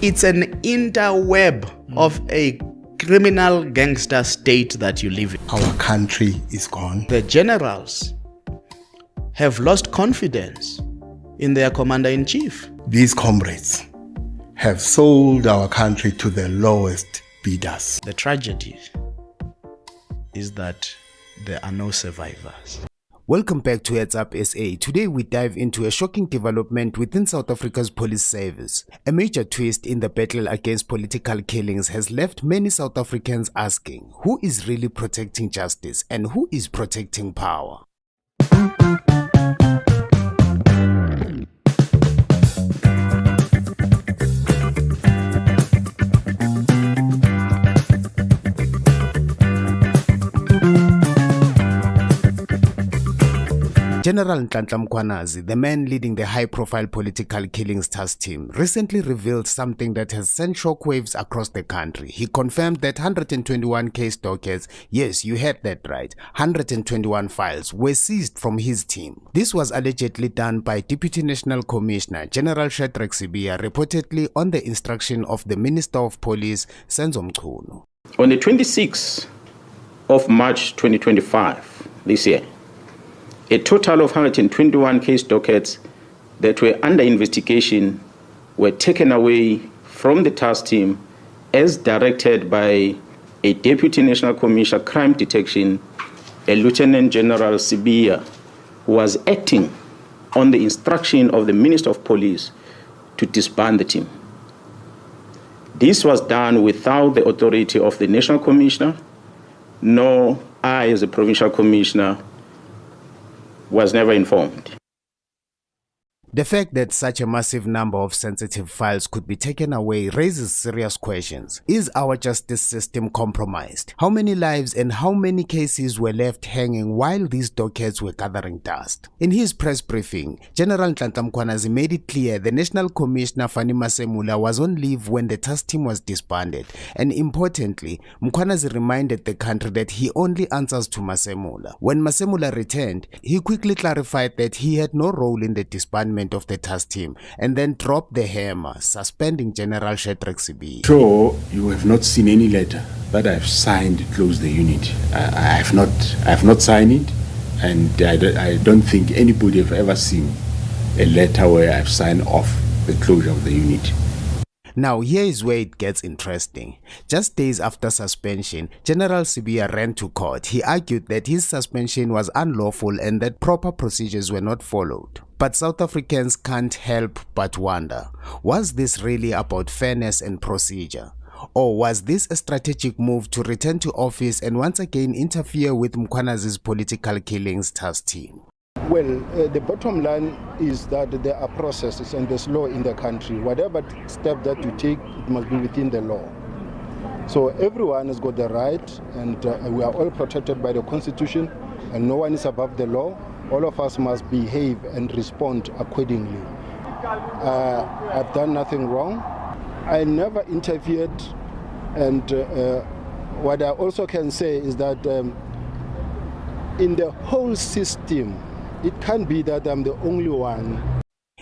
It's an interweb of a criminal gangster state that you live in. Our country is gone. The generals have lost confidence in their commander-in-chief. These comrades have sold our country to the lowest bidders. The tragedy is that there are no survivors. Welcome back to Heads Up SA. Today we dive into a shocking development within South Africa's police service. A major twist in the battle against political killings has left many South Africans asking, who is really protecting justice and who is protecting power? General Mkhwanazi, the man leading the high-profile political killings task team, recently revealed something that has sent shockwaves across the country. He confirmed that 121 case dockets, yes, you heard that right, 121 files were seized from his team. This was allegedly done by Deputy National Commissioner General Sibia, reportedly on the instruction of the Minister of Police, Mkhwanazi. On the 26th of March 2025, this year, a total of 121 case dockets that were under investigation were taken away from the task team as directed by a Deputy National Commissioner Crime Detection, a Lieutenant General Sibia, who was acting on the instruction of the Minister of Police to disband the team. This was done without the authority of the National Commissioner, nor I as a Provincial Commissioner was never informed. The fact that such a massive number of sensitive files could be taken away raises serious questions. Is our justice system compromised? How many lives and how many cases were left hanging while these dockets were gathering dust? In his press briefing, General Mkhwanazi made it clear the National Commissioner Fani Masemula was on leave when the task team was disbanded, and importantly, Mkhwanazi reminded the country that he only answers to Masemula. When Masemula returned, he quickly clarified that he had no role in the disbandment of the task team, and then dropped the hammer, suspending General Sibia. Sure, you have not seen any letter that I've signed to close the unit. I have not signed it, and I don't think anybody have ever seen a letter where I've signed off the closure of the unit. Now here is where it gets interesting. Just days after suspension, General Sibia ran to court. He argued that his suspension was unlawful and that proper procedures were not followed. But South Africans can't help but wonder, was this really about fairness and procedure? Or was this a strategic move to return to office and once again interfere with Mkhwanazi's political killings task team? Well, the bottom line is that there are processes and there's law in the country. Whatever step that you take, it must be within the law. So everyone has got the right, and we are all protected by the Constitution, and no one is above the law. All of us must behave and respond accordingly. I've done nothing wrong. I never interfered, and what I also can say is that in the whole system, it can't be that I'm the only one.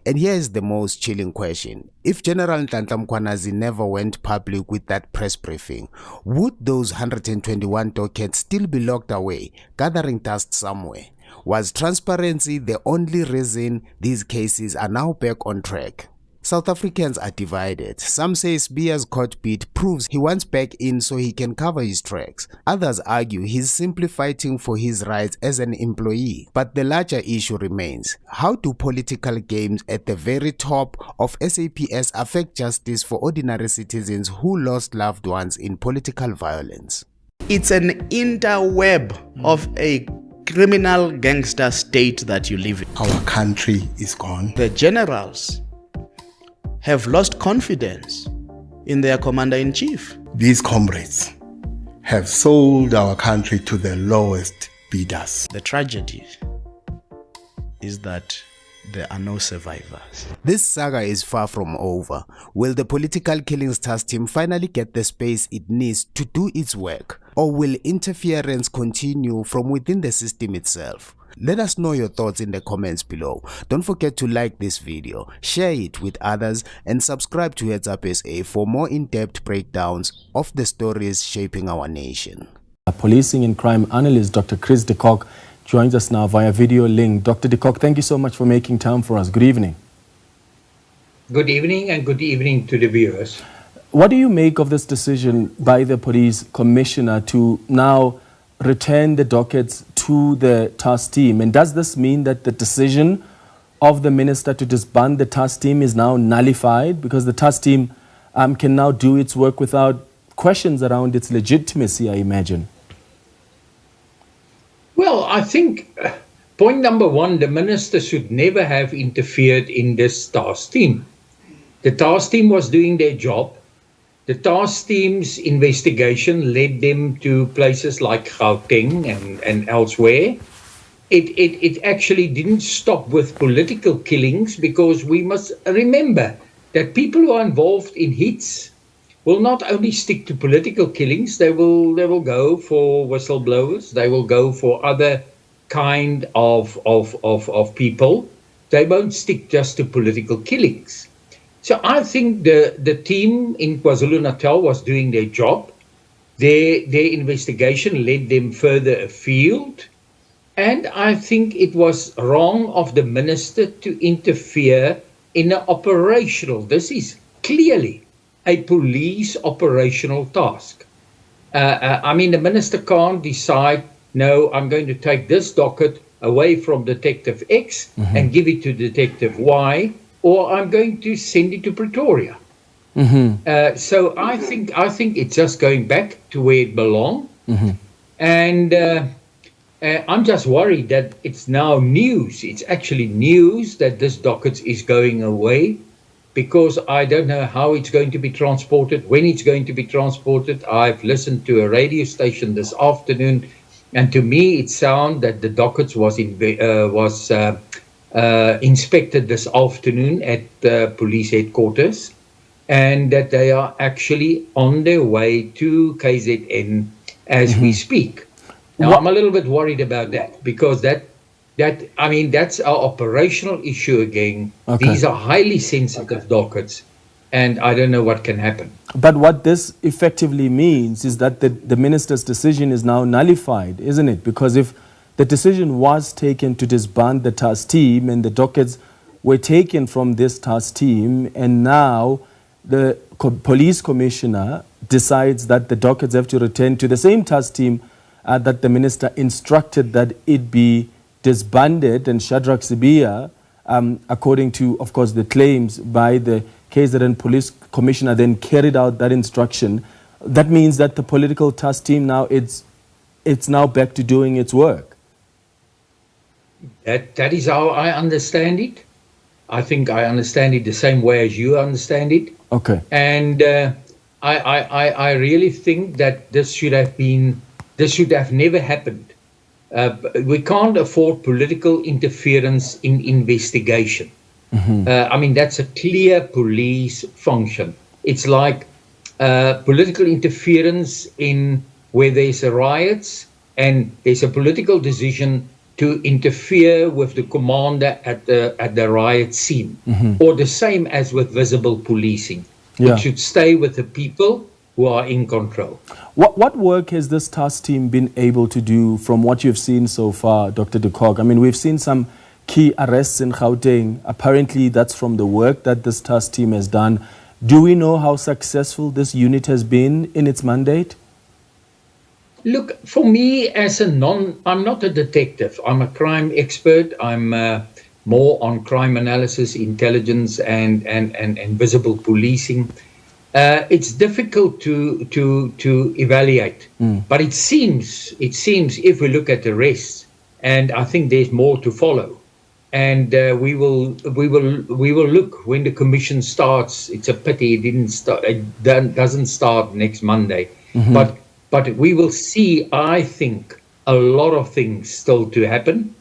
And here is the most chilling question. If General Mkhwanazi never went public with that press briefing, would those 121 dockets still be locked away, gathering dust somewhere? Was transparency the only reason these cases are now back on track? South Africans are divided. Some say Sibia's court bid proves he wants back in so he can cover his tracks. Others argue he's simply fighting for his rights as an employee. But the larger issue remains. How do political games at the very top of SAPS affect justice for ordinary citizens who lost loved ones in political violence? It's an interweb of a criminal gangster state that you live in. Our country is gone. The generals have lost confidence in their commander-in-chief. These comrades have sold our country to the lowest bidders. The tragedy is that there are no survivors. This saga is far from over. Will the political killings task team finally get the space it needs to do its work? Or will interference continue from within the system itself? Let us know your thoughts in the comments below. Don't forget to like this video, share it with others, and subscribe to Heads Up SA for more in-depth breakdowns of the stories shaping our nation. Policing and crime analyst Dr. Chris de Kock joins us now via video link. Dr. de Kock, thank you so much for making time for us. Good evening. Good evening, and good evening to the viewers. What do you make of this decision by the police commissioner to now return the dockets to the task team? And does this mean that the decision of the minister to disband the task team is now nullified, because the task team can now do its work without questions around its legitimacy, I imagine? Well, I think point number one, the minister should never have interfered in this task team. The task team was doing their job. The task team's investigation led them to places like Gauteng and elsewhere. It actually didn't stop with political killings, because we must remember that people who are involved in hits will not only stick to political killings, they will go for whistleblowers, they will go for other kind of people. They won't stick just to political killings. So I think the team in KwaZulu-Natal was doing their job. Their investigation led them further afield. And I think it was wrong of the minister to interfere in an operational. This is clearly a police operational task. I mean, the minister can't decide, no, I'm going to take this docket away from Detective X and give it to Detective Y, or I'm going to send it to Pretoria. So I think it's just going back to where it belongs. And I'm just worried that it's now news. It's actually news that this docket is going away, because I don't know how it's going to be transported, when it's going to be transported. I've listened to a radio station this afternoon, and to me it sounded that the dockets was inspected this afternoon at police headquarters, and that they are actually on their way to KZN as we speak. Now, I'm a little bit worried about that, because that's our operational issue again. Okay. These are highly sensitive dockets, and I don't know what can happen. But what this effectively means is that the minister's decision is now nullified, isn't it? Because if the decision was taken to disband the task team and the dockets were taken from this task team, and now the police commissioner decides that the dockets have to return to the same task team that the minister instructed that it be disbanded, and Shadrach Sibia, according to, of course, the claims by the KZN police commissioner, then carried out that instruction. That means that the political task team now, it's now back to doing its work. That is how I understand it. I think I understand it the same way as you understand it. Okay. And I really think that this should have never happened. We can't afford political interference in investigation. I mean, that's a clear police function. It's like political interference in where there's a riots and there's a political decision to interfere with the commander at the riot scene, or the same as with visible policing. Yeah. It should stay with the people who are in control. What work has this task team been able to do from what you've seen so far, Dr. de Kock? I mean, we've seen some key arrests in Gauteng. Apparently, that's from the work that this task team has done. Do we know how successful this unit has been in its mandate? Look, for me, I'm not a detective. I'm a crime expert. I'm more on crime analysis, intelligence, and visible policing. It's difficult to evaluate, but it seems if we look at the rest, and I think there's more to follow, and we will look when the commission starts. It's a pity it didn't start. It doesn't start next Monday, but we will see. I think a lot of things still to happen,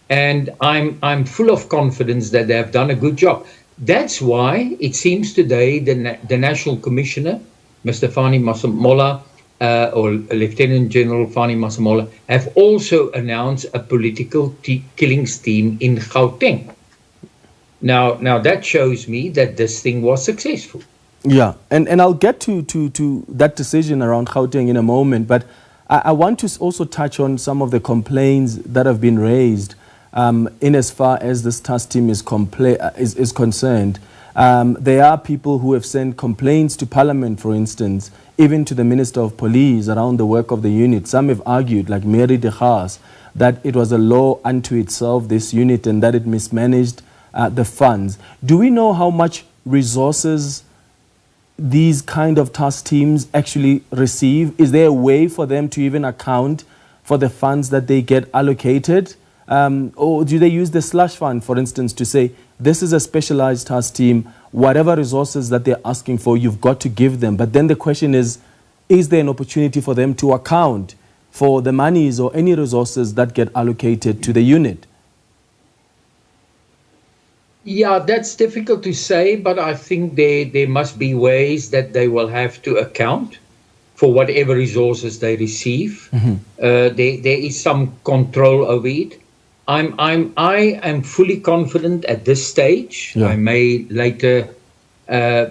and I'm full of confidence that they have done a good job. That's why it seems today the National Commissioner, Mr. Fani Masemola, or Lieutenant General Fani Masemola, have also announced a political killings team in Gauteng. Now that shows me that this thing was successful. Yeah, and I'll get to that decision around Gauteng in a moment, but I want to also touch on some of the complaints that have been raised in as far as this task team is concerned. There are people who have sent complaints to Parliament, for instance, even to the Minister of Police around the work of the unit. Some have argued, like Mary de Haas, that it was a law unto itself, this unit, and that it mismanaged the funds. Do we know how much resources these kind of task teams actually receive? Is there a way for them to even account for the funds that they get allocated? Or do they use the slush fund, for instance, to say, this is a specialized task team, whatever resources that they're asking for, you've got to give them. But then the question is there an opportunity for them to account for the monies or any resources that get allocated to the unit? Yeah, that's difficult to say, but I think there must be ways that they will have to account for whatever resources they receive. There is some control over it. I am fully confident at this stage. Yeah. I may later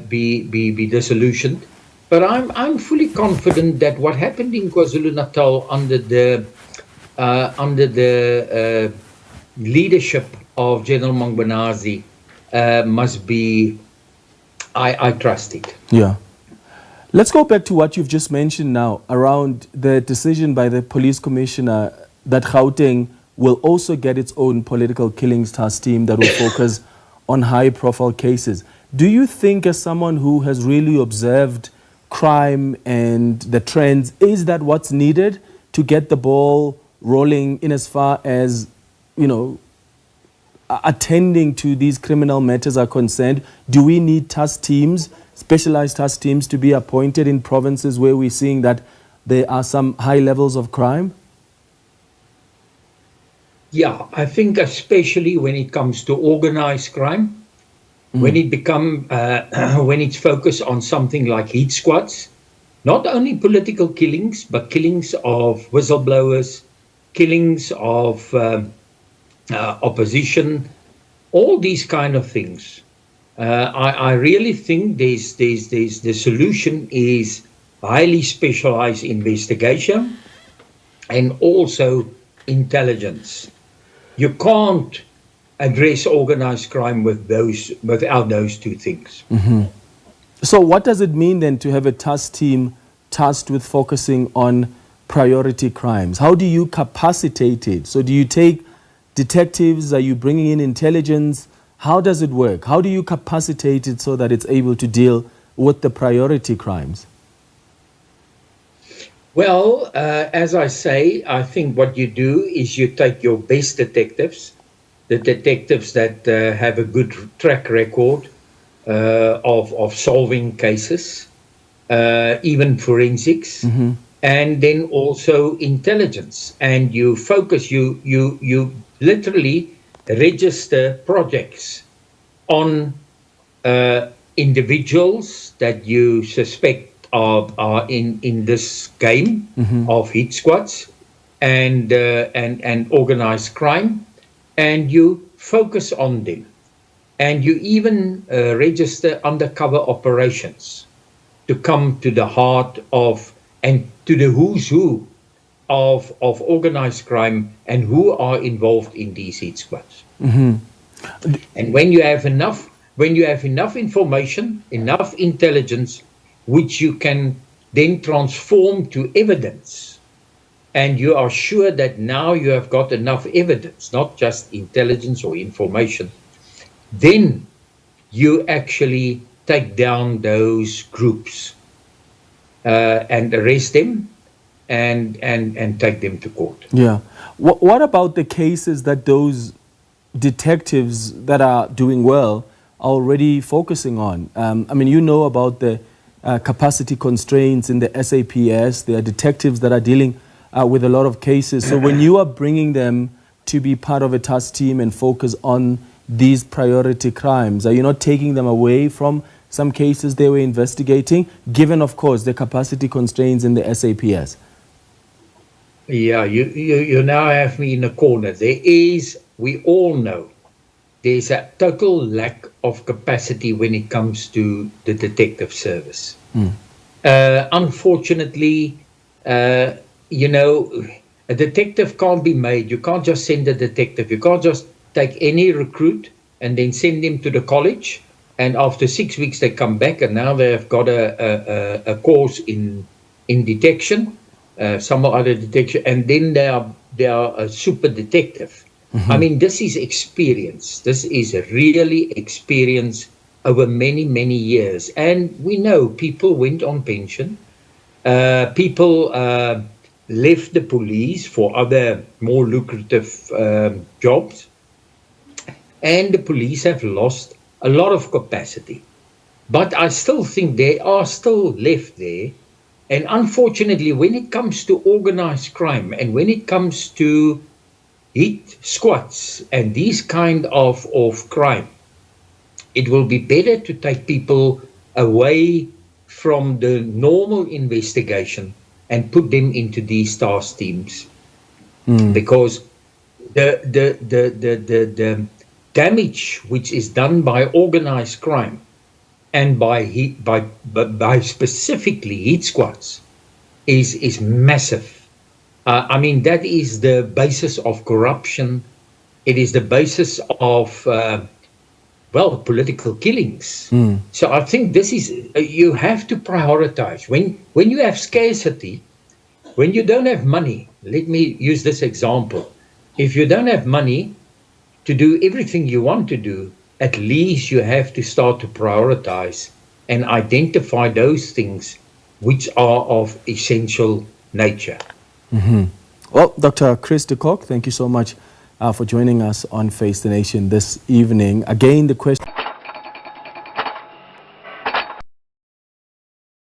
be disillusioned, but I'm fully confident that what happened in KwaZulu-Natal under the leadership of General Mkhwanazi must be, I trust it. Yeah. Let's go back to what you've just mentioned now around the decision by the police commissioner that Gauteng will also get its own political killings task team that will focus on high-profile cases. Do you think, as someone who has really observed crime and the trends, is that what's needed to get the ball rolling in as far as, attending to these criminal matters are concerned? Do we need task teams, specialized task teams, to be appointed in provinces where we're seeing that there are some high levels of crime? Yeah, I think especially when it comes to organized crime, when it's focused on something like heat squads, not only political killings, but killings of whistleblowers, killings of opposition, all these kind of things. I really think the solution is highly specialized investigation and also intelligence. You can't address organized crime without those two things. So what does it mean then to have a task team tasked with focusing on priority crimes? How do you capacitate it? So do you take detectives? Are you bringing in intelligence? How does it work? How do you capacitate it so that it's able to deal with the priority crimes? Well, as I say, I think what you do is you take your best detectives, the detectives that have a good track record of solving cases, even forensics, and then also intelligence. And you focus, you literally register projects on individuals that you suspect are in this game of hit squads and organized crime, and you focus on them, and you even register undercover operations to come to the heart of and to the who's who of organized crime and who are involved in these hit squads. And when you have enough information, enough intelligence, which you can then transform to evidence, and you are sure that now you have got enough evidence, not just intelligence or information, then you actually take down those groups and arrest them and take them to court. Yeah. What about the cases that those detectives that are doing well are already focusing on? I mean, you know about the capacity constraints in the SAPS. There are detectives that are dealing with a lot of cases. So when you are bringing them to be part of a task team and focus on these priority crimes, are you not taking them away from some cases they were investigating, given, of course, the capacity constraints in the SAPS? Yeah, you now have me in a corner. There is, we all know, there's a total lack of capacity when it comes to the detective service. Unfortunately, you know, a detective can't be made. You can't just send a detective. You can't just take any recruit and then send them to the college. And after 6 weeks, they come back and now they have got a course in detection, some other detection, and then they are a super detective. I mean, this is experience. This is really experience over many, many years. And we know people went on pension. People left the police for other more lucrative jobs. And the police have lost a lot of capacity. But I still think they are still left there. And unfortunately, when it comes to organized crime and when it comes to hit squads and these kind of crime, it will be better to take people away from the normal investigation and put them into these task teams. Because the damage which is done by organized crime and by specifically hit squads is massive. I mean, that is the basis of corruption. It is the basis of, political killings. So I think this is, you have to prioritize. When you have scarcity, when you don't have money, let me use this example. If you don't have money to do everything you want to do, at least you have to start to prioritize and identify those things which are of essential nature. Well, Dr. Chris de Kock, thank you so much for joining us on Face the Nation this evening. Again, the question...